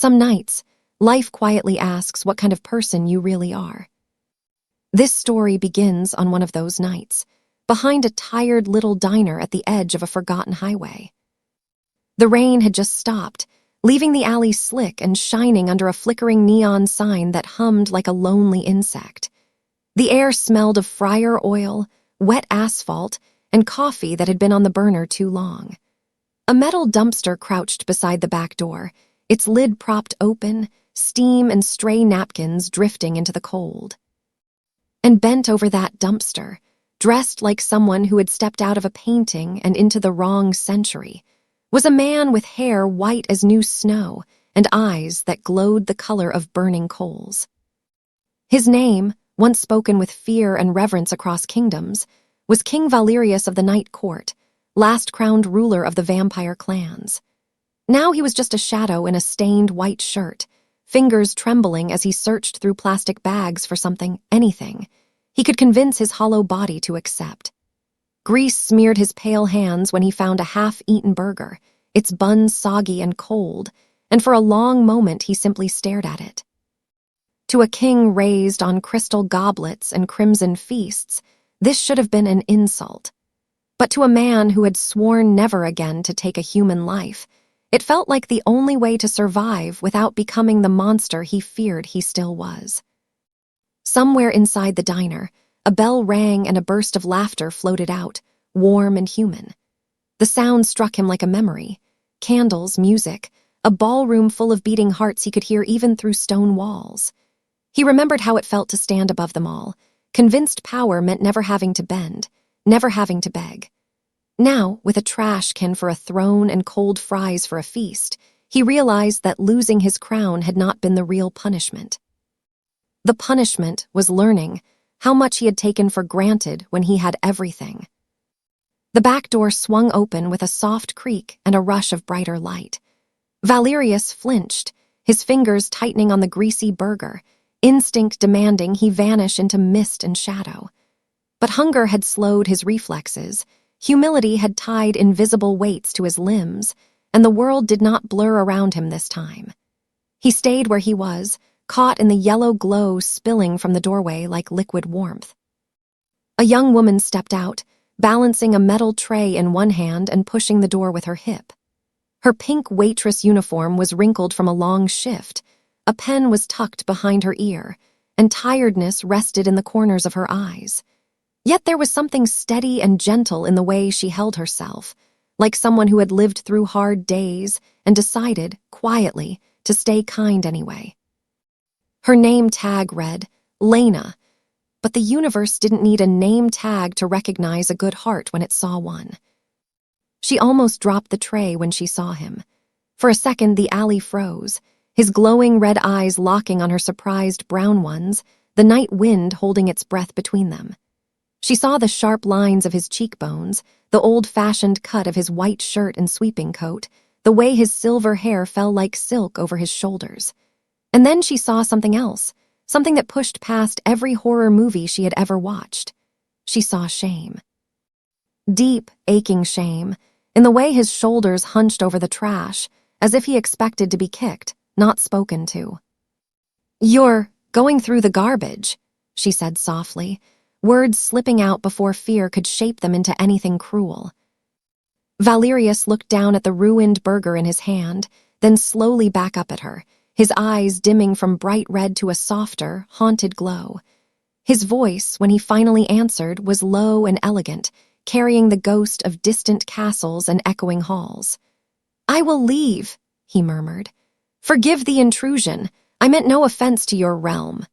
Some nights, life quietly asks what kind of person you really are. This story begins on one of those nights, behind a tired little diner at the edge of a forgotten highway. The rain had just stopped, leaving the alley slick and shining under a flickering neon sign that hummed like a lonely insect. The air smelled of fryer oil, wet asphalt, and coffee that had been on the burner too long. A metal dumpster crouched beside the back door, its lid propped open, steam and stray napkins drifting into the cold. And bent over that dumpster, dressed like someone who had stepped out of a painting and into the wrong century, was a man with hair white as new snow and eyes that glowed the color of burning coals. His name, once spoken with fear and reverence across kingdoms, was King Valerius of the Night Court, last crowned ruler of the vampire clans. Now he was just a shadow in a stained white shirt, fingers trembling as he searched through plastic bags for something, anything, he could convince his hollow body to accept. Grease smeared his pale hands when he found a half-eaten burger, its buns soggy and cold, and for a long moment he simply stared at it. To a king raised on crystal goblets and crimson feasts, this should have been an insult. But to a man who had sworn never again to take a human life, it felt like the only way to survive without becoming the monster he feared he still was. Somewhere inside the diner, a bell rang and a burst of laughter floated out, warm and human. The sound struck him like a memory. Candles, music, a ballroom full of beating hearts he could hear even through stone walls. He remembered how it felt to stand above them all, convinced power meant never having to bend, never having to beg. Now, with a trash can for a throne and cold fries for a feast, he realized that losing his crown had not been the real punishment. The punishment was learning how much he had taken for granted when he had everything. The back door swung open with a soft creak and a rush of brighter light. Valerius flinched, his fingers tightening on the greasy burger, instinct demanding he vanish into mist and shadow. But hunger had slowed his reflexes, humility had tied invisible weights to his limbs, and the world did not blur around him this time. He stayed where he was, caught in the yellow glow spilling from the doorway like liquid warmth. A young woman stepped out, balancing a metal tray in one hand and pushing the door with her hip. Her pink waitress uniform was wrinkled from a long shift, a pen was tucked behind her ear, and tiredness rested in the corners of her eyes. Yet there was something steady and gentle in the way she held herself, like someone who had lived through hard days and decided, quietly, to stay kind anyway. Her name tag read, Lena, but the universe didn't need a name tag to recognize a good heart when it saw one. She almost dropped the tray when she saw him. For a second, the alley froze, his glowing red eyes locking on her surprised brown ones, the night wind holding its breath between them. She saw the sharp lines of his cheekbones, the old-fashioned cut of his white shirt and sweeping coat, the way his silver hair fell like silk over his shoulders. And then she saw something else, something that pushed past every horror movie she had ever watched. She saw shame. Deep, aching shame, in the way his shoulders hunched over the trash, as if he expected to be kicked, not spoken to. "You're going through the garbage," she said softly, words slipping out before fear could shape them into anything cruel. Valerius looked down at the ruined burger in his hand, then slowly back up at her, his eyes dimming from bright red to a softer, haunted glow. His voice, when he finally answered, was low and elegant, carrying the ghost of distant castles and echoing halls. "I will leave," he murmured. "Forgive the intrusion. I meant no offense to your realm."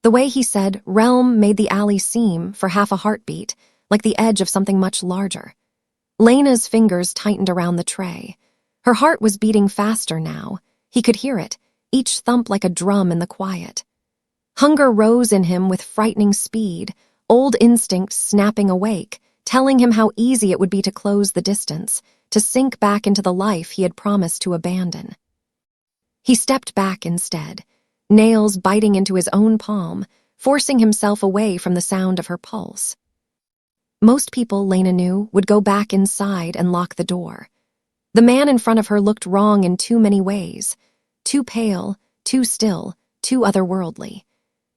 The way he said realm made the alley seem, for half a heartbeat, like the edge of something much larger. Lena's fingers tightened around the tray. Her heart was beating faster now. He could hear it, each thump like a drum in the quiet. Hunger rose in him with frightening speed, old instincts snapping awake, telling him how easy it would be to close the distance, to sink back into the life he had promised to abandon. He stepped back instead, nails biting into his own palm, forcing himself away from the sound of her pulse. Most people, Lena knew, would go back inside and lock the door. The man in front of her looked wrong in too many ways. too pale, too still, too otherworldly.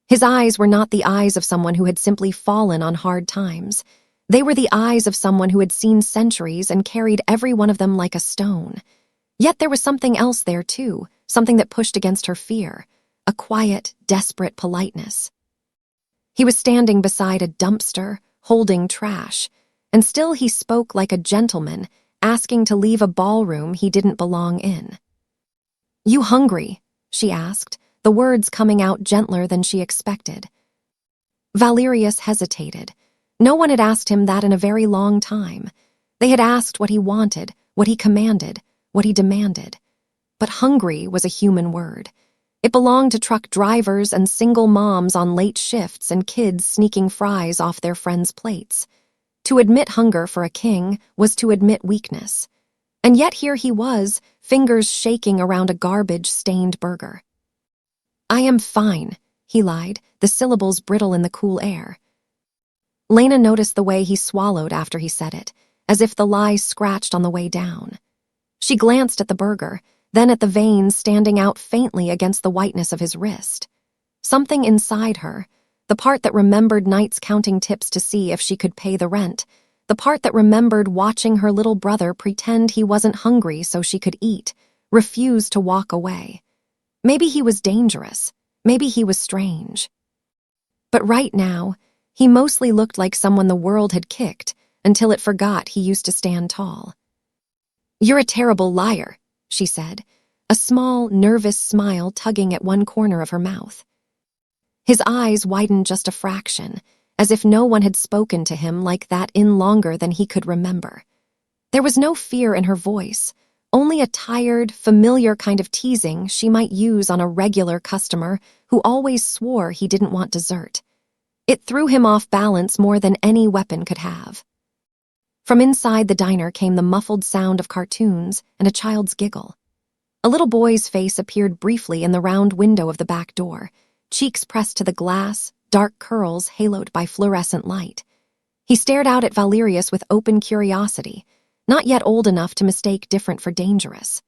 His eyes were not the eyes of someone who had simply fallen on hard times. They were the eyes of someone who had seen centuries and carried every one of them like a stone. Yet there was something else there too, something that pushed against her fear, a quiet, desperate politeness. He was standing beside a dumpster, holding trash, and still he spoke like a gentleman, asking to leave a ballroom he didn't belong in. "You hungry?" she asked, the words coming out gentler than she expected. Valerius hesitated. No one had asked him that in a very long time. They had asked what he wanted, what he commanded, what he demanded. But hungry was a human word. It belonged to truck drivers and single moms on late shifts and kids sneaking fries off their friends' plates. To admit hunger for a king was to admit weakness. And yet here he was, fingers shaking around a garbage-stained burger. "I am fine," he lied, the syllables brittle in the cool air. Lena noticed the way he swallowed after he said it, as if the lie scratched on the way down. She glanced at the burger, then at the veins standing out faintly against the whiteness of his wrist. Something inside her, the part that remembered nights counting tips to see if she could pay the rent, the part that remembered watching her little brother pretend he wasn't hungry so she could eat, refused to walk away. Maybe he was dangerous. Maybe he was strange. But right now, he mostly looked like someone the world had kicked until it forgot he used to stand tall. "You're a terrible liar," she said, a small, nervous smile tugging at one corner of her mouth. His eyes widened just a fraction, as if no one had spoken to him like that in longer than he could remember. There was no fear in her voice, only a tired, familiar kind of teasing she might use on a regular customer who always swore he didn't want dessert. It threw him off balance more than any weapon could have. From inside the diner came the muffled sound of cartoons and a child's giggle. A little boy's face appeared briefly in the round window of the back door, cheeks pressed to the glass, dark curls haloed by fluorescent light. He stared out at Valerius with open curiosity, not yet old enough to mistake different for dangerous.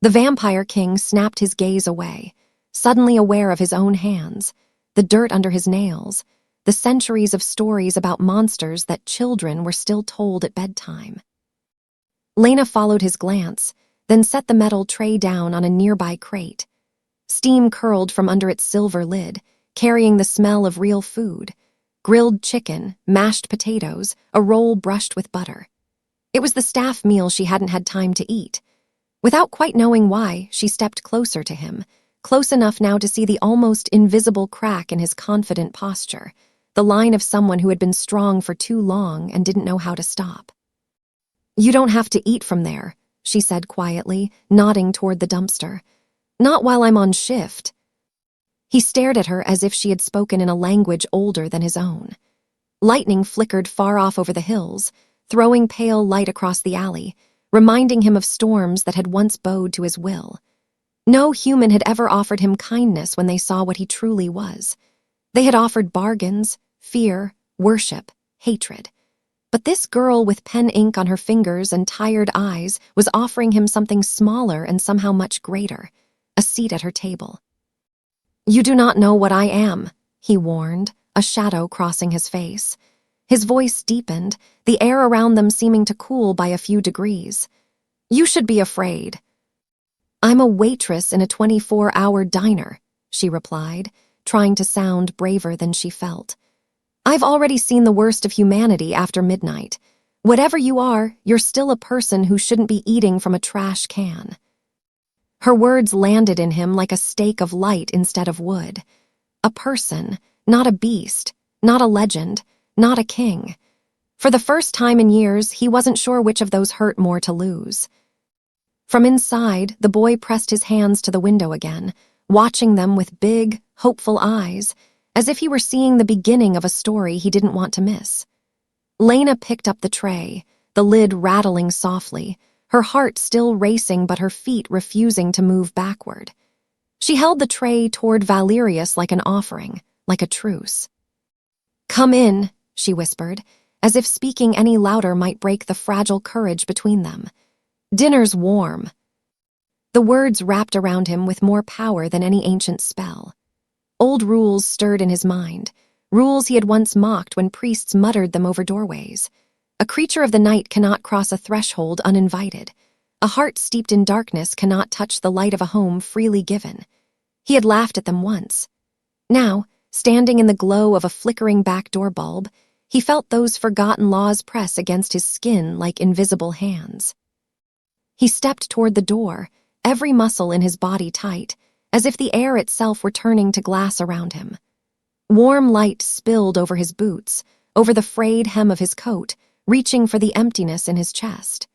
The vampire king snapped his gaze away, suddenly aware of his own hands, the dirt under his nails, the centuries of stories about monsters that children were still told at bedtime. Lena followed his glance, then set the metal tray down on a nearby crate. Steam curled from under its silver lid, carrying the smell of real food: grilled chicken, mashed potatoes, a roll brushed with butter. It was the staff meal she hadn't had time to eat. Without quite knowing why, she stepped closer to him, close enough now to see the almost invisible crack in his confident posture, the line of someone who had been strong for too long and didn't know how to stop. "You don't have to eat from there," she said quietly, nodding toward the dumpster. "Not while I'm on shift." He stared at her as if she had spoken in a language older than his own. Lightning flickered far off over the hills, throwing pale light across the alley, reminding him of storms that had once bowed to his will. No human had ever offered him kindness when they saw what he truly was. They had offered bargains, fear, worship, hatred. But this girl with pen ink on her fingers and tired eyes was offering him something smaller and somehow much greater, a seat at her table. "You do not know what I am," he warned, a shadow crossing his face. His voice deepened, the air around them seeming to cool by a few degrees. "You should be afraid." "I'm a waitress in a 24-hour diner," she replied, trying to sound braver than she felt. "I've already seen the worst of humanity after midnight. Whatever you are, you're still a person who shouldn't be eating from a trash can." Her words landed in him like a stake of light instead of wood. A person, not a beast, not a legend, not a king. For the first time in years, he wasn't sure which of those hurt more to lose. From inside, the boy pressed his hands to the window again, watching them with big, hopeful eyes, as if he were seeing the beginning of a story he didn't want to miss. Lena picked up the tray, the lid rattling softly, her heart still racing but her feet refusing to move backward. She held the tray toward Valerius like an offering, like a truce. "Come in," she whispered, as if speaking any louder might break the fragile courage between them. "Dinner's warm." The words wrapped around him with more power than any ancient spell. Old rules stirred in his mind, rules he had once mocked when priests muttered them over doorways. A creature of the night cannot cross a threshold uninvited. A heart steeped in darkness cannot touch the light of a home freely given. He had laughed at them once. Now, standing in the glow of a flickering back-door bulb, he felt those forgotten laws press against his skin like invisible hands. He stepped toward the door, every muscle in his body tight, as if the air itself were turning to glass around him. Warm light spilled over his boots, over the frayed hem of his coat, reaching for the emptiness in his chest.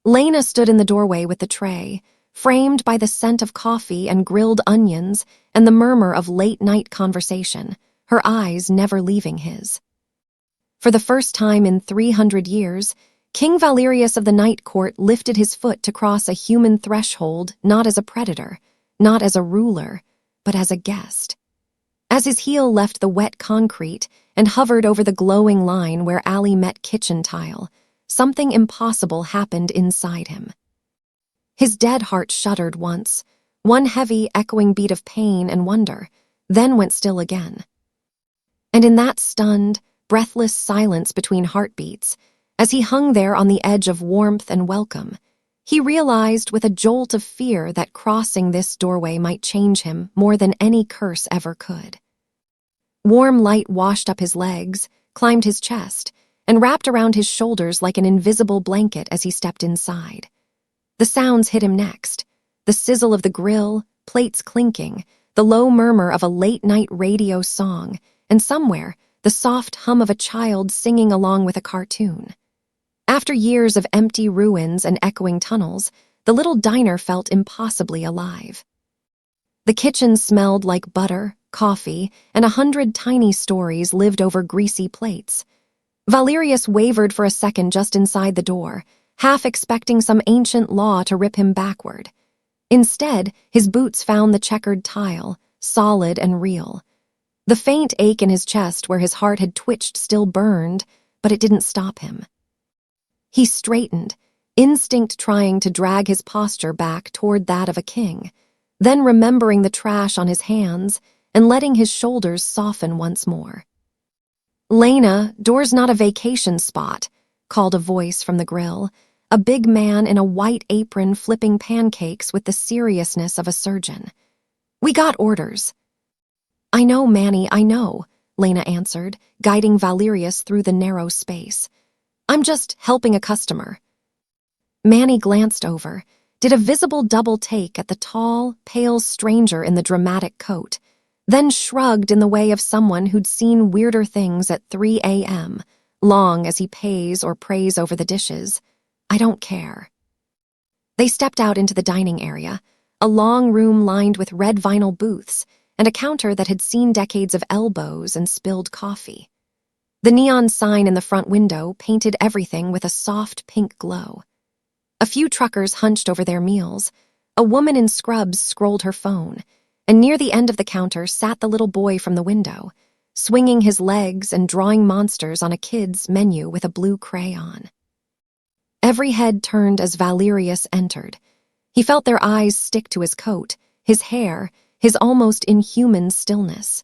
Lena stood in the doorway with the tray, framed by the scent of coffee and grilled onions and the murmur of late-night conversation, her eyes never leaving his. For the first time in 300 years, King Valerius of the Night Court lifted his foot to cross a human threshold, not as a predator, not as a ruler, but as a guest. As his heel left the wet concrete and hovered over the glowing line where alley met kitchen tile, something impossible happened inside him. His dead heart shuddered once, one heavy, echoing beat of pain and wonder, then went still again. And in that stunned, breathless silence between heartbeats, as he hung there on the edge of warmth and welcome, he realized with a jolt of fear that crossing this doorway might change him more than any curse ever could. Warm light washed up his legs, climbed his chest, and wrapped around his shoulders like an invisible blanket as he stepped inside. The sounds hit him next, the sizzle of the grill, plates clinking, the low murmur of a late-night radio song, and somewhere, the soft hum of a child singing along with a cartoon. After years of empty ruins and echoing tunnels, the little diner felt impossibly alive. The kitchen smelled like butter, coffee, and 100 tiny stories lived over greasy plates. Valerius wavered for a second just inside the door, half expecting some ancient law to rip him backward. Instead, his boots found the checkered tile, solid and real. The faint ache in his chest where his heart had twitched still burned, but it didn't stop him. He straightened, instinct trying to drag his posture back toward that of a king, then remembering the trash on his hands and letting his shoulders soften once more. "Lena, door's not a vacation spot," called a voice from the grill, a big man in a white apron flipping pancakes with the seriousness of a surgeon. "We got orders." "I know, Manny, I know," Lena answered, guiding Valerius through the narrow space. "I'm just helping a customer." Manny glanced over, did a visible double take at the tall, pale stranger in the dramatic coat, then shrugged in the way of someone who'd seen weirder things at 3 a.m., long as he pays or prays over the dishes. "I don't care." They stepped out into the dining area, a long room lined with red vinyl booths and a counter that had seen decades of elbows and spilled coffee. The neon sign in the front window painted everything with a soft pink glow. A few truckers hunched over their meals. A woman in scrubs scrolled her phone, and near the end of the counter sat the little boy from the window, swinging his legs and drawing monsters on a kid's menu with a blue crayon. Every head turned as Valerius entered. He felt their eyes stick to his coat, his hair, his almost inhuman stillness.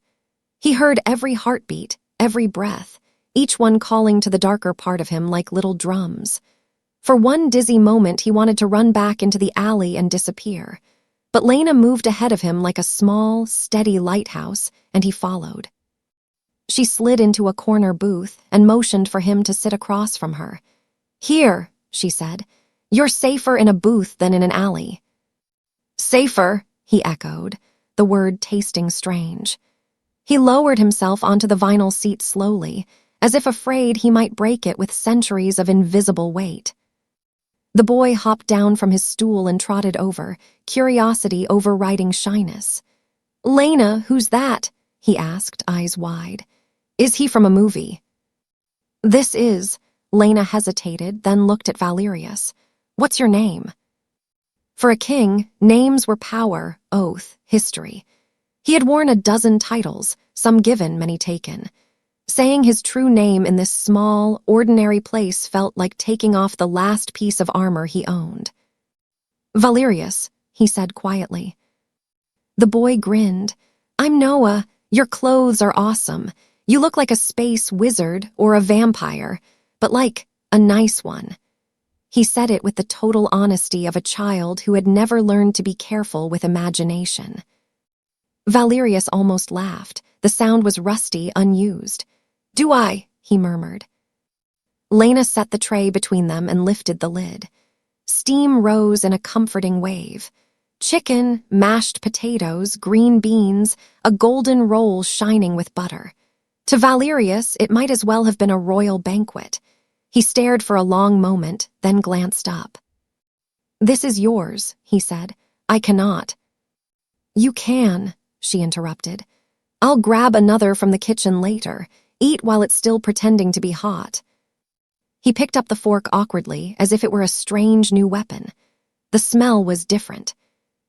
He heard every heartbeat, every breath, each one calling to the darker part of him like little drums. For one dizzy moment, he wanted to run back into the alley and disappear. But Lena moved ahead of him like a small, steady lighthouse, and he followed. She slid into a corner booth and motioned for him to sit across from her. "Here," she said. "You're safer in a booth than in an alley." "Safer," he echoed, the word tasting strange. He lowered himself onto the vinyl seat slowly, as if afraid he might break it with centuries of invisible weight. The boy hopped down from his stool and trotted over, curiosity overriding shyness. "Lena, who's that?" he asked, eyes wide. "Is he from a movie?" "This is," Lena hesitated, then looked at Valerius. "What's your name?" For a king, names were power, oath, history. He had worn a dozen titles, some given, many taken. Saying his true name in this small, ordinary place felt like taking off the last piece of armor he owned. "Valerius," he said quietly. The boy grinned. I'm Noah. Your clothes are awesome. You look like a space wizard or a vampire, but like a nice one. He said it with the total honesty of a child who had never learned to be careful with imagination. Valerius almost laughed. The sound was rusty, unused. Do I? He murmured. Lena set the tray between them and lifted the lid. Steam rose in a comforting wave. Chicken, mashed potatoes, green beans, a golden roll shining with butter. To Valerius, it might as well have been a royal banquet. He stared for a long moment, then glanced up. This is yours, he said. I cannot. You can, she interrupted. I'll grab another from the kitchen later. Eat while it's still pretending to be hot. He picked up the fork awkwardly, as if it were a strange new weapon. The smell was different.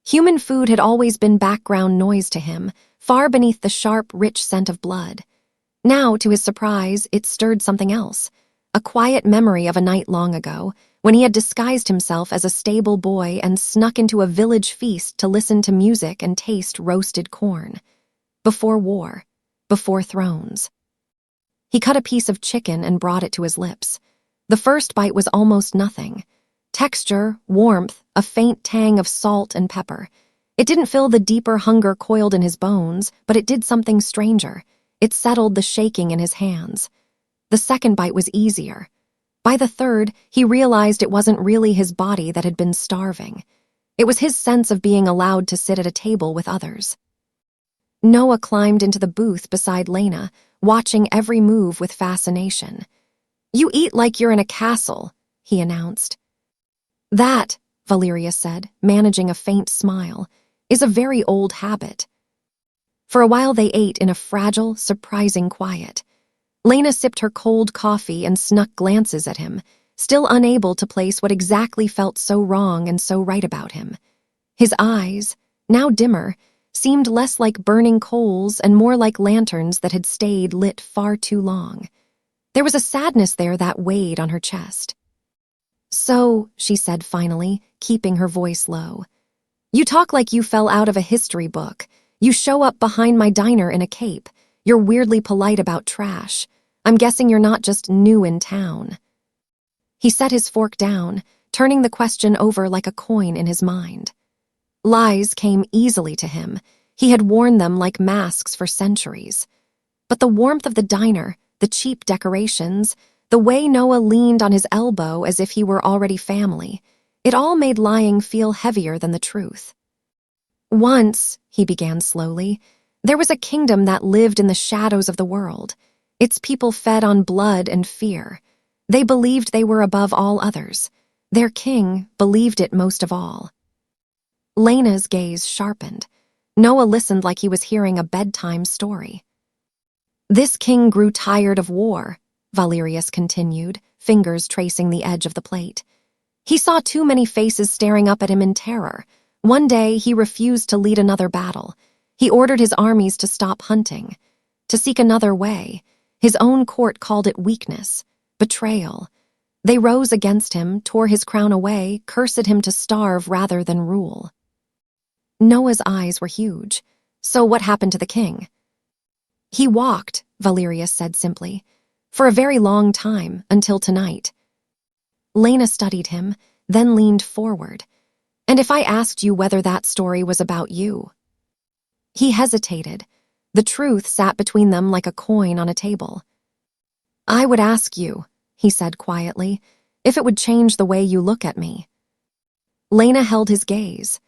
Human food had always been background noise to him, far beneath the sharp, rich scent of blood. Now, to his surprise, it stirred something else. A quiet memory of a night long ago, when he had disguised himself as a stable boy and snuck into a village feast to listen to music and taste roasted corn. Before war, before thrones. He cut a piece of chicken and brought it to his lips. The first bite was almost nothing. Texture, warmth, a faint tang of salt and pepper. It didn't fill the deeper hunger coiled in his bones, but it did something stranger. It settled the shaking in his hands. The second bite was easier. By the third, he realized it wasn't really his body that had been starving. It was his sense of being allowed to sit at a table with others. Noah climbed into the booth beside Lena, watching every move with fascination. You eat like you're in a castle, he announced. That, Valerius said, managing a faint smile, is a very old habit. For a while they ate in a fragile, surprising quiet. Lena sipped her cold coffee and snuck glances at him, still unable to place what exactly felt so wrong and so right about him. His eyes, now dimmer, seemed less like burning coals and more like lanterns that had stayed lit far too long. There was a sadness there that weighed on her chest. So, she said finally, keeping her voice low, you talk like you fell out of a history book. You show up behind my diner in a cape. You're weirdly polite about trash. I'm guessing you're not just new in town. He set his fork down, turning the question over like a coin in his mind. Lies came easily to him. He had worn them like masks for centuries. But the warmth of the diner, the cheap decorations, the way Noah leaned on his elbow as if he were already family, it all made lying feel heavier than the truth. Once, he began slowly, there was a kingdom that lived in the shadows of the world. Its people fed on blood and fear. They believed they were above all others. Their king believed it most of all. Lena's gaze sharpened. Noah listened like he was hearing a bedtime story. This king grew tired of war, Valerius continued, fingers tracing the edge of the plate. He saw too many faces staring up at him in terror. One day, he refused to lead another battle. He ordered his armies to stop hunting, to seek another way. His own court called it weakness, betrayal. They rose against him, tore his crown away, cursed him to starve rather than rule. Noah's eyes were huge. So what happened to the king? He walked, Valerius said simply, for a very long time, until tonight. Lena studied him, then leaned forward. And if I asked you whether that story was about you? He hesitated. The truth sat between them like a coin on a table. I would ask you, he said quietly, if it would change the way you look at me. Lena held his gaze.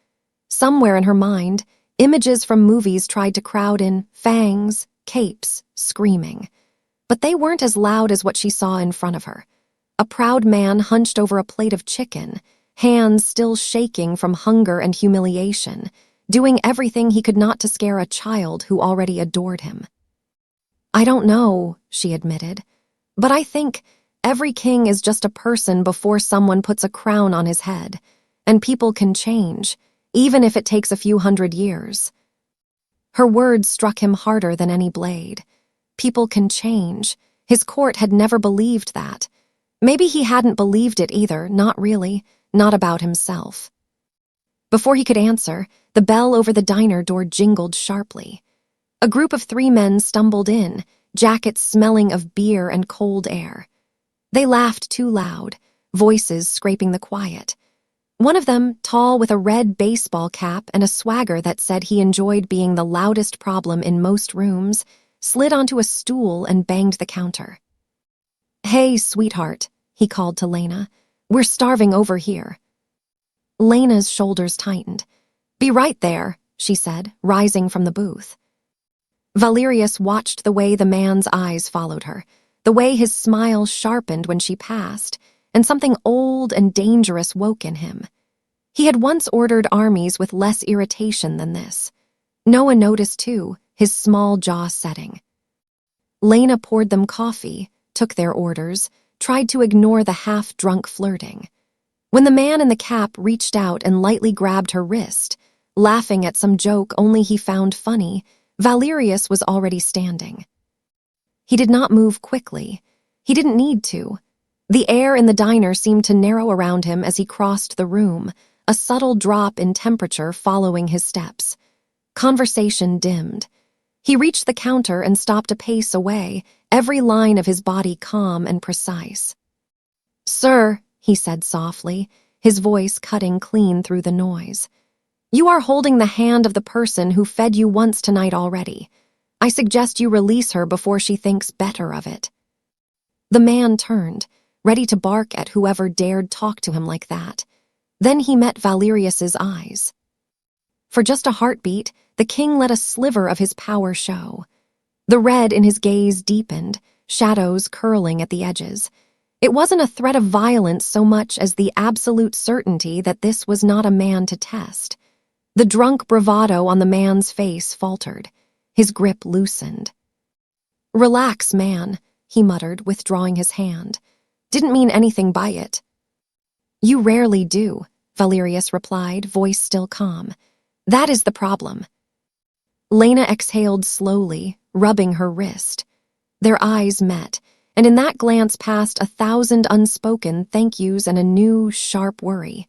Somewhere in her mind, images from movies tried to crowd in fangs, capes, screaming. But they weren't as loud as what she saw in front of her. A proud man hunched over a plate of chicken, hands still shaking from hunger and humiliation, doing everything he could not to scare a child who already adored him. I don't know, she admitted, but I think every king is just a person before someone puts a crown on his head, and people can change, even if it takes a few hundred years. Her words struck him harder than any blade. People can change. His court had never believed that. Maybe he hadn't believed it either, not really, not about himself. Before he could answer, the bell over the diner door jingled sharply. A group of 3 men stumbled in, jackets smelling of beer and cold air. They laughed too loud, voices scraping the quiet. One of them, tall with a red baseball cap and a swagger that said he enjoyed being the loudest problem in most rooms, slid onto a stool and banged the counter. "Hey, sweetheart," he called to Lena. "We're starving over here." Lena's shoulders tightened. "Be right there," she said, rising from the booth. Valerius watched the way the man's eyes followed her, the way his smile sharpened when she passed, and something old and dangerous woke in him. He had once ordered armies with less irritation than this. Noah noticed, too, his small jaw setting. Lena poured them coffee, took their orders, tried to ignore the half-drunk flirting. When the man in the cap reached out and lightly grabbed her wrist, laughing at some joke only he found funny, Valerius was already standing. He did not move quickly. He didn't need to. The air in the diner seemed to narrow around him as he crossed the room, a subtle drop in temperature following his steps. Conversation dimmed. He reached the counter and stopped a pace away, every line of his body calm and precise. "Sir," he said softly, his voice cutting clean through the noise, "you are holding the hand of the person who fed you once tonight already. I suggest you release her before she thinks better of it." The man turned, ready to bark at whoever dared talk to him like that. Then he met Valerius's eyes. For just a heartbeat, the king let a sliver of his power show. The red in his gaze deepened, shadows curling at the edges. It wasn't a threat of violence so much as the absolute certainty that this was not a man to test. The drunk bravado on the man's face faltered. His grip loosened. "Relax, man," he muttered, withdrawing his hand. "Didn't mean anything by it." "You rarely do," Valerius replied, voice still calm. "That is the problem." Lena exhaled slowly, rubbing her wrist. Their eyes met, and in that glance passed 1,000 unspoken thank yous and a new, sharp worry.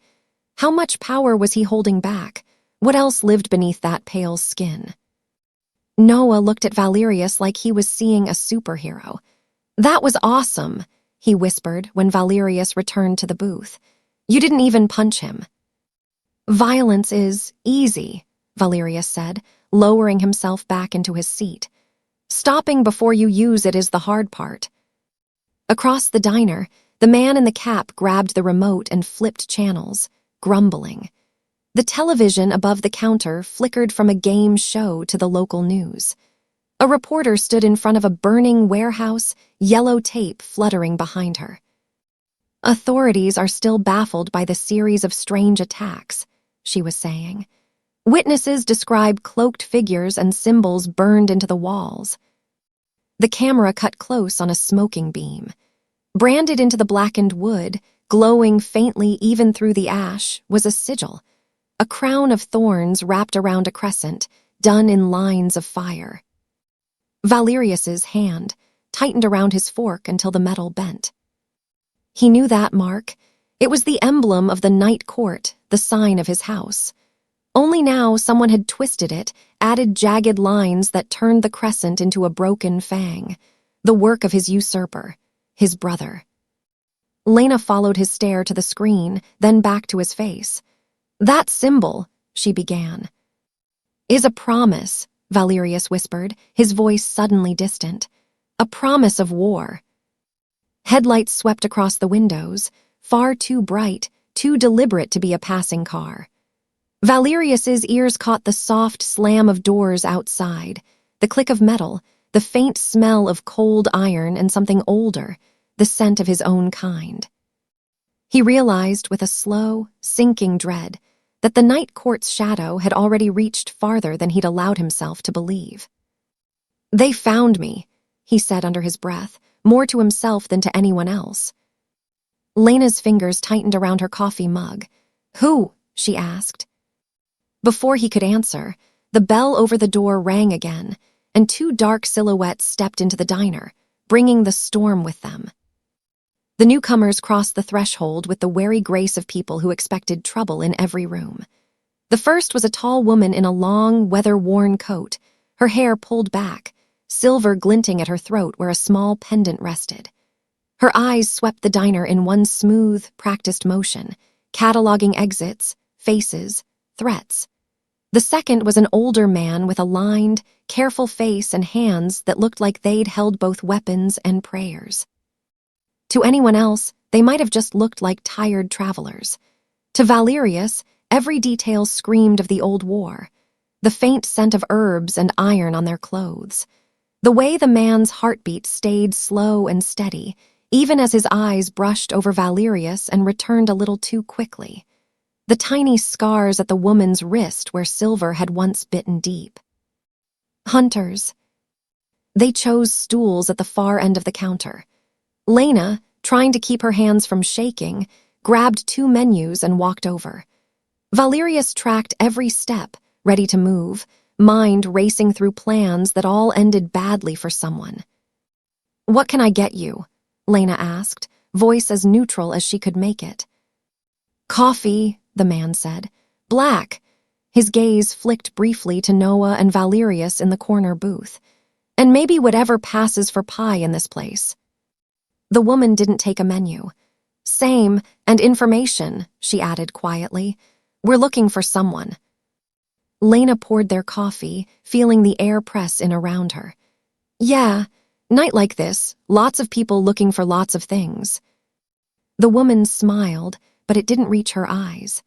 How much power was he holding back? What else lived beneath that pale skin? Noah looked at Valerius like he was seeing a superhero. "That was awesome," he whispered when Valerius returned to the booth. "You didn't even punch him." "Violence is easy," Valerius said, lowering himself back into his seat. "Stopping before you use it is the hard part." Across the diner, the man in the cap grabbed the remote and flipped channels, grumbling. The television above the counter flickered from a game show to the local news. A reporter stood in front of a burning warehouse, yellow tape fluttering behind her. "Authorities are still baffled by the series of strange attacks," she was saying. "Witnesses describe cloaked figures and symbols burned into the walls." The camera cut close on a smoking beam. Branded into the blackened wood, glowing faintly even through the ash, was a sigil, a crown of thorns wrapped around a crescent, done in lines of fire. Valerius's hand tightened around his fork until the metal bent. He knew that mark. It was the emblem of the night court, the sign of his house. Only now someone had twisted it, added jagged lines that turned the crescent into a broken fang, the work of his usurper, his brother. Lena followed his stare to the screen, then back to his face. "That symbol," she began. "Is a promise," Valerius whispered, his voice suddenly distant. "A promise of war." Headlights swept across the windows, far too bright, too deliberate to be a passing car. Valerius's ears caught the soft slam of doors outside, the click of metal, the faint smell of cold iron and something older, the scent of his own kind. He realized with a slow, sinking dread that the night court's shadow had already reached farther than he'd allowed himself to believe. "They found me," he said under his breath, more to himself than to anyone else. Lena's fingers tightened around her coffee mug. "Who?" she asked. Before he could answer, the bell over the door rang again, and 2 dark silhouettes stepped into the diner, bringing the storm with them. The newcomers crossed the threshold with the wary grace of people who expected trouble in every room. The first was a tall woman in a long, weather-worn coat, her hair pulled back, silver glinting at her throat where a small pendant rested. Her eyes swept the diner in one smooth, practiced motion, cataloging exits, faces, threats. The second was an older man with a lined, careful face and hands that looked like they'd held both weapons and prayers. To anyone else, they might have just looked like tired travelers. To Valerius, every detail screamed of the old war, the faint scent of herbs and iron on their clothes. The way the man's heartbeat stayed slow and steady, even as his eyes brushed over Valerius and returned a little too quickly. The tiny scars at the woman's wrist where silver had once bitten deep. Hunters. They chose stools at the far end of the counter. Lena, trying to keep her hands from shaking, grabbed 2 menus and walked over. Valerius tracked every step, ready to move, mind racing through plans that all ended badly for someone. "What can I get you?" Lena asked, voice as neutral as she could make it. "Coffee," the man said. "Black." His gaze flicked briefly to Noah and Valerius in the corner booth. "And maybe whatever passes for pie in this place." The woman didn't take a menu. "Same, and information," she added quietly. "We're looking for someone." Lena poured their coffee, feeling the air press in around her. "Yeah, night like this, lots of people looking for lots of things." The woman smiled, but it didn't reach her eyes.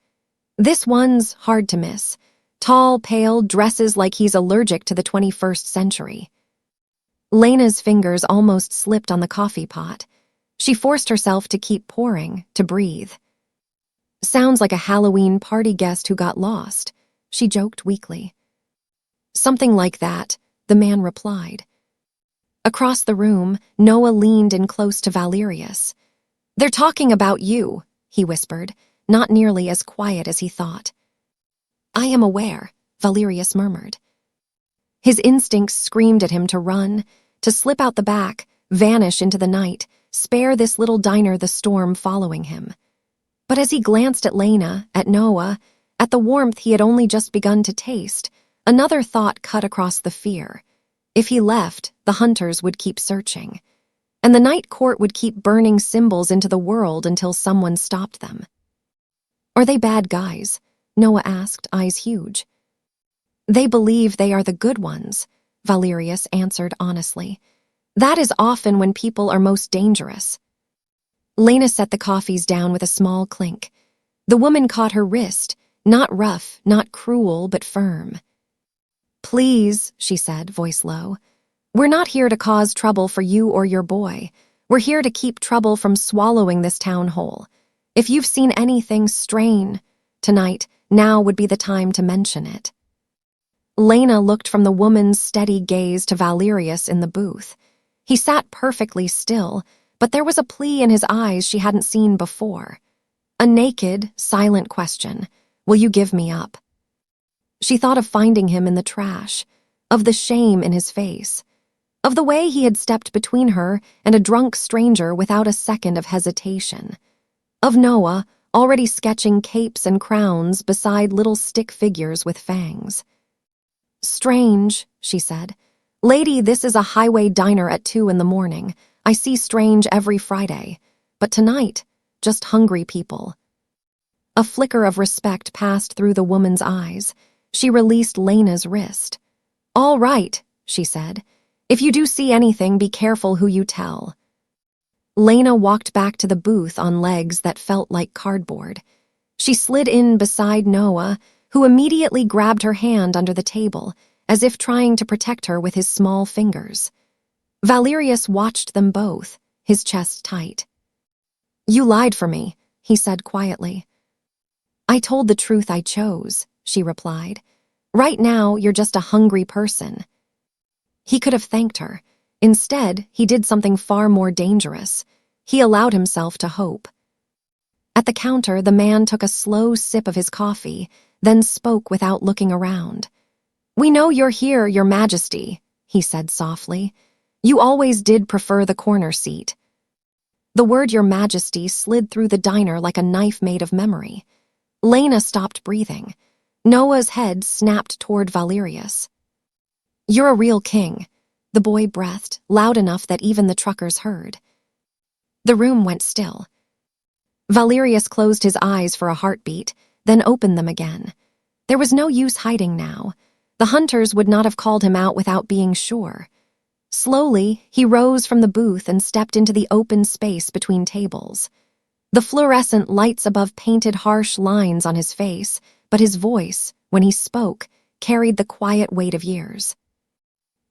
"This one's hard to miss. Tall, pale, dresses like he's allergic to the 21st century." Lena's fingers almost slipped on the coffee pot. She forced herself to keep pouring, to breathe. "Sounds like a Halloween party guest who got lost," she joked weakly. "Something like that," the man replied. Across the room, Noah leaned in close to Valerius. "They're talking about you," he whispered, not nearly as quiet as he thought. "I am aware," Valerius murmured. His instincts screamed at him to run, to slip out the back, vanish into the night, spare this little diner the storm following him. But as he glanced at Lena, at Noah, at the warmth he had only just begun to taste, another thought cut across the fear. If he left, the hunters would keep searching, and the night court would keep burning symbols into the world until someone stopped them. "Are they bad guys?" Noah asked, eyes huge. "They believe they are the good ones," Valerius answered honestly. "That is often when people are most dangerous." Lena set the coffees down with a small clink. The woman caught her wrist, not rough, not cruel, but firm. "Please," she said, voice low. "We're not here to cause trouble for you or your boy. We're here to keep trouble from swallowing this town whole. If you've seen anything tonight, now would be the time to mention it." Lena looked from the woman's steady gaze to Valerius in the booth. He sat perfectly still, but there was a plea in his eyes she hadn't seen before. A naked, silent question. "Will you give me up?" She thought of finding him in the trash, of the shame in his face, of the way he had stepped between her and a drunk stranger without a second of hesitation, of Noah already sketching capes and crowns beside little stick figures with fangs. "Strange," she said. "Lady, this is a highway diner at 2 a.m. I see strange every Friday. But tonight, just hungry people." A flicker of respect passed through the woman's eyes. She released Lena's wrist. "All right," she said. "If you do see anything, be careful who you tell." Lena walked back to the booth on legs that felt like cardboard. She slid in beside Noah, who immediately grabbed her hand under the table, as if trying to protect her with his small fingers. Valerius watched them both, his chest tight. "You lied for me," he said quietly. "I told the truth I chose," she replied. "Right now, you're just a hungry person." He could have thanked her. Instead, he did something far more dangerous. He allowed himself to hope. At the counter, the man took a slow sip of his coffee, then spoke without looking around. "We know you're here, Your Majesty," he said softly. "You always did prefer the corner seat." The word Your Majesty slid through the diner like a knife made of memory. Lena stopped breathing. Noah's head snapped toward Valerius. "You're a real king," the boy breathed, loud enough that even the truckers heard. The room went still. Valerius closed his eyes for a heartbeat, then opened them again. There was no use hiding now. The hunters would not have called him out without being sure. Slowly, he rose from the booth and stepped into the open space between tables. The fluorescent lights above painted harsh lines on his face, but his voice, when he spoke, carried the quiet weight of years.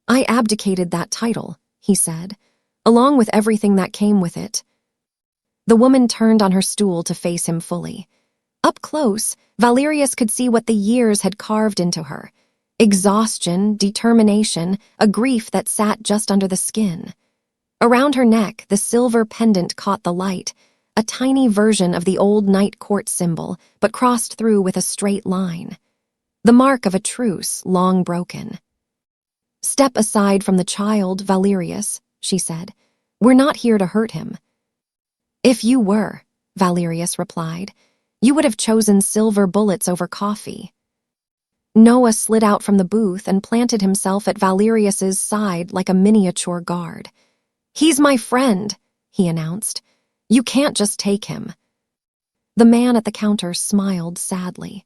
"I abdicated that title," he said, "along with everything that came with it." The woman turned on her stool to face him fully. Up close, Valerius could see what the years had carved into her. Exhaustion, determination, a grief that sat just under the skin. Around her neck, the silver pendant caught the light, a tiny version of the old night court symbol, but crossed through with a straight line. The mark of a truce, long broken. "Step aside from the child, Valerius," she said. "We're not here to hurt him." "If you were," Valerius replied, "you would have chosen silver bullets over coffee." Noah slid out from the booth and planted himself at Valerius's side like a miniature guard. "He's my friend," he announced. "You can't just take him." The man at the counter smiled sadly.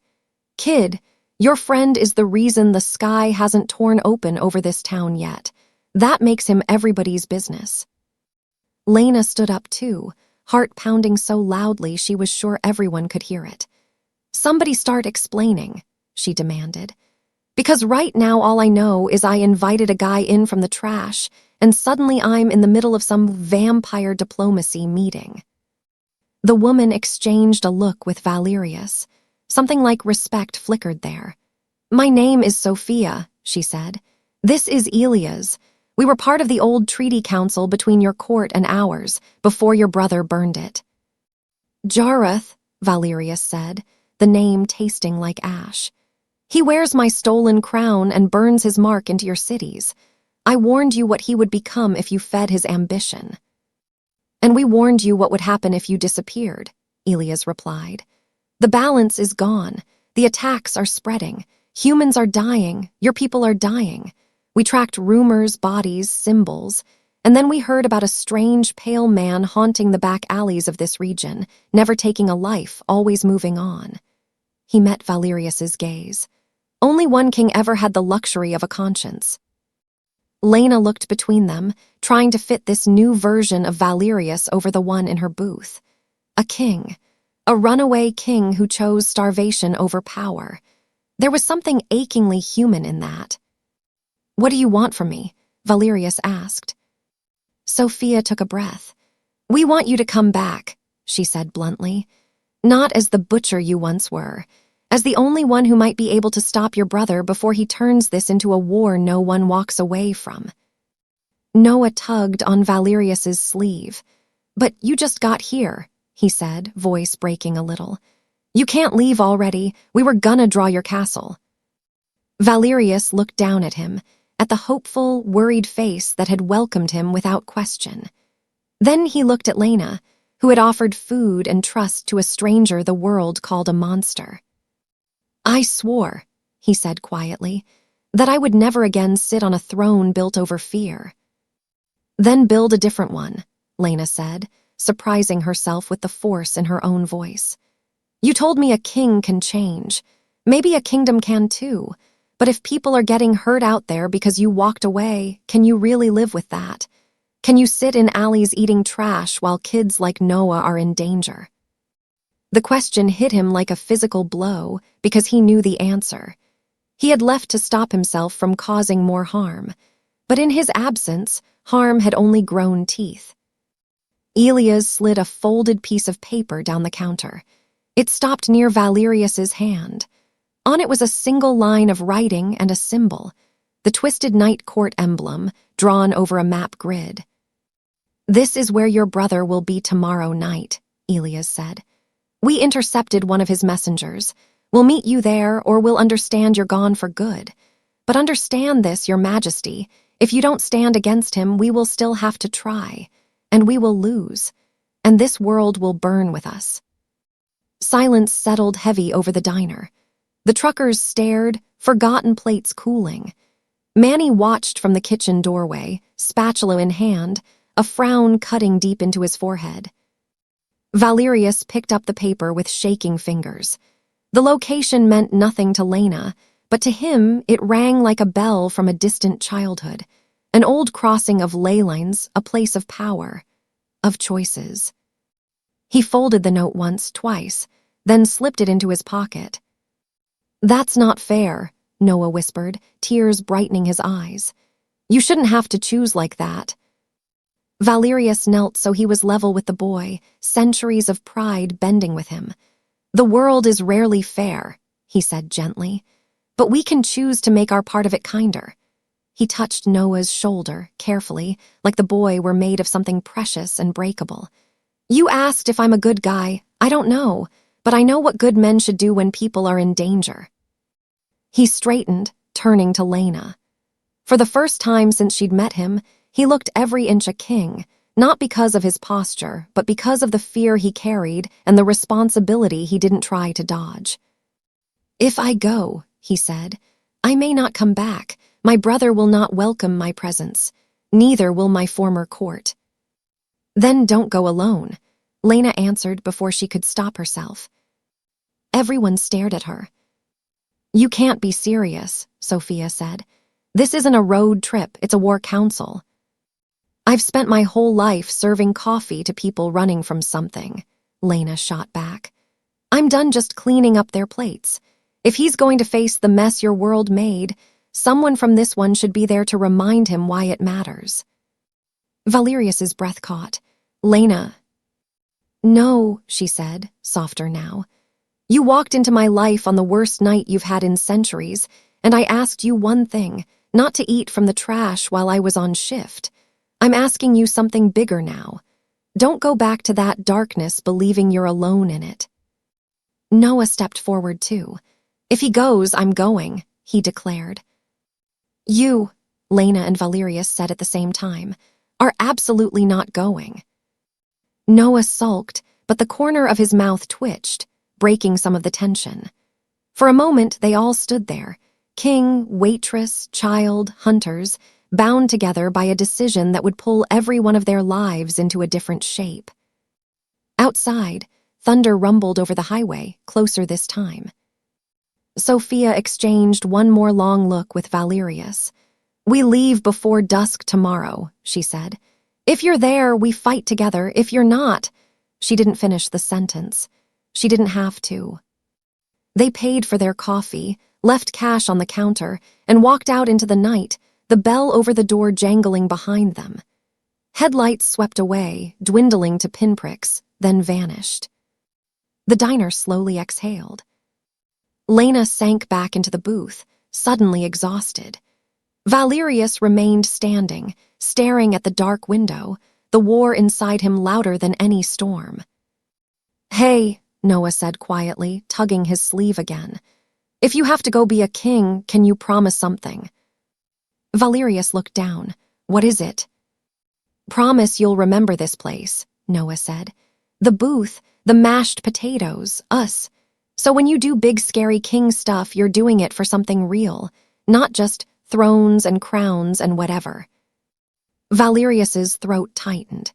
"Kid, your friend is the reason the sky hasn't torn open over this town yet. That makes him everybody's business." Lena stood up too, heart pounding so loudly she was sure everyone could hear it. "Somebody start explaining," she demanded. "Because right now all I know is I invited a guy in from the trash, and suddenly I'm in the middle of some vampire diplomacy meeting." The woman exchanged a look with Valerius. Something like respect flickered there. "My name is Sophia," she said. "This is Elia's. We were part of the old treaty council between your court and ours, before your brother burned it." "Jareth," Valerius said, the name tasting like ash. "He wears my stolen crown and burns his mark into your cities. I warned you what he would become if you fed his ambition." "And we warned you what would happen if you disappeared," Elias replied. "The balance is gone. The attacks are spreading. Humans are dying. Your people are dying. We tracked rumors, bodies, symbols, and then we heard about a strange, pale man haunting the back alleys of this region, never taking a life, always moving on." He met Valerius's gaze. Only one king ever had the luxury of a conscience. Lena looked between them, trying to fit this new version of Valerius over the one in her booth. A king. A runaway king who chose starvation over power. There was something achingly human in that. "What do you want from me?" Valerius asked. Sophia took a breath. "We want you to come back," she said bluntly. "Not as the butcher you once were. As the only one who might be able to stop your brother before he turns this into a war no one walks away from." Noah tugged on Valerius's sleeve. "But you just got here," he said, voice breaking a little. "You can't leave already. We were gonna draw your castle." Valerius looked down at him, at the hopeful, worried face that had welcomed him without question. Then he looked at Lena, who had offered food and trust to a stranger the world called a monster. "I swore," he said quietly, "that I would never again sit on a throne built over fear." "Then build a different one," Lena said, surprising herself with the force in her own voice. "You told me a king can change. Maybe a kingdom can too. But if people are getting hurt out there because you walked away, can you really live with that? Can you sit in alleys eating trash while kids like Noah are in danger?" The question hit him like a physical blow because he knew the answer. He had left to stop himself from causing more harm, but in his absence, harm had only grown teeth. Elias slid a folded piece of paper down the counter. It stopped near Valerius's hand. On it was a single line of writing and a symbol, the twisted night court emblem drawn over a map grid. "This is where your brother will be tomorrow night," Elias said. "We intercepted one of his messengers. We'll meet you there, or we'll understand you're gone for good. But understand this, your majesty, if you don't stand against him, we will still have to try, and we will lose, and this world will burn with us." Silence settled heavy over the diner. The truckers stared, forgotten plates cooling. Manny watched from the kitchen doorway, spatula in hand, a frown cutting deep into his forehead. Valerius picked up the paper with shaking fingers. The location meant nothing to Lena, but to him it rang like a bell from a distant childhood, an old crossing of ley lines, a place of power, of choices. He folded the note once, twice, then slipped it into his pocket. "That's not fair," Noah whispered, tears brightening his eyes. "You shouldn't have to choose like that." Valerius knelt so he was level with the boy, centuries of pride bending with him. "The world is rarely fair," he said gently, "but we can choose to make our part of it kinder." He touched Noah's shoulder, carefully, like the boy were made of something precious and breakable. "You asked if I'm a good guy. I don't know, but I know what good men should do when people are in danger." He straightened, turning to Lena. For the first time since she'd met him, he looked every inch a king, not because of his posture, but because of the fear he carried and the responsibility he didn't try to dodge. "If I go," he said, "I may not come back. My brother will not welcome my presence. Neither will my former court." "Then don't go alone," Lena answered before she could stop herself. Everyone stared at her. "You can't be serious," Sophia said. "This isn't a road trip, it's a war council." "I've spent my whole life serving coffee to people running from something," Lena shot back. "I'm done just cleaning up their plates. If he's going to face the mess your world made, someone from this one should be there to remind him why it matters." Valerius's breath caught. "Lena." "No," she said, softer now. "You walked into my life on the worst night you've had in centuries, and I asked you one thing, not to eat from the trash while I was on shift. I'm asking you something bigger now. Don't go back to that darkness believing you're alone in it." Noah stepped forward too. "If he goes, I'm going," he declared. "You," Lena and Valerius said at the same time, "are absolutely not going." Noah sulked, but the corner of his mouth twitched, breaking some of the tension. For a moment, they all stood there, king, waitress, child, hunters, bound together by a decision that would pull every one of their lives into a different shape. Outside, thunder rumbled over the highway, closer this time. Sophia exchanged one more long look with Valerius. "We leave before dusk tomorrow," she said. "If you're there, we fight together. If you're not—" She didn't finish the sentence. She didn't have to. They paid for their coffee, left cash on the counter, and walked out into the night, the bell over the door jangling behind them. Headlights swept away, dwindling to pinpricks, then vanished. The diner slowly exhaled. Lena sank back into the booth, suddenly exhausted. Valerius remained standing, staring at the dark window, the war inside him louder than any storm. "Hey," Noah said quietly, tugging his sleeve again. "If you have to go be a king, can you promise something?" Valerius looked down. "What is it?" "Promise you'll remember this place," Noah said. "The booth, the mashed potatoes, us. So when you do big scary king stuff, you're doing it for something real, not just thrones and crowns and whatever." Valerius's throat tightened.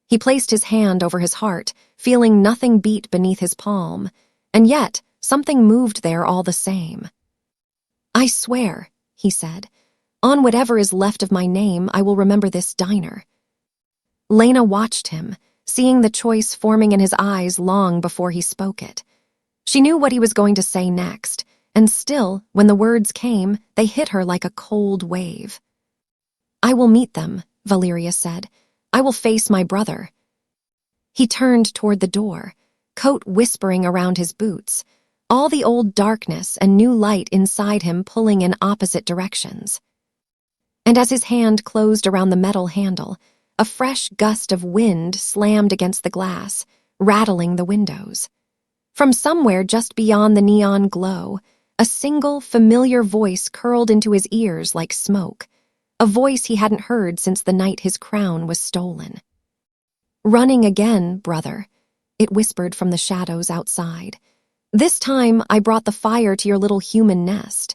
He placed his hand over his heart, feeling nothing beat beneath his palm, and yet something moved there all the same. "I swear," he said, "on whatever is left of my name, I will remember this diner." Lena watched him, seeing the choice forming in his eyes long before he spoke it. She knew what he was going to say next, and still, when the words came, they hit her like a cold wave. "I will meet them," Valerius said. "I will face my brother." He turned toward the door, coat whispering around his boots, all the old darkness and new light inside him pulling in opposite directions. And as his hand closed around the metal handle, a fresh gust of wind slammed against the glass, rattling the windows. From somewhere just beyond the neon glow, a single, familiar voice curled into his ears like smoke, a voice he hadn't heard since the night his crown was stolen. "Running again, brother," it whispered from the shadows outside. This time, I brought the fire to your little human nest."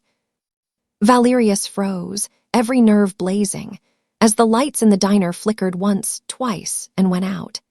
Valerius froze, every nerve blazing, as the lights in the diner flickered once, twice, and went out.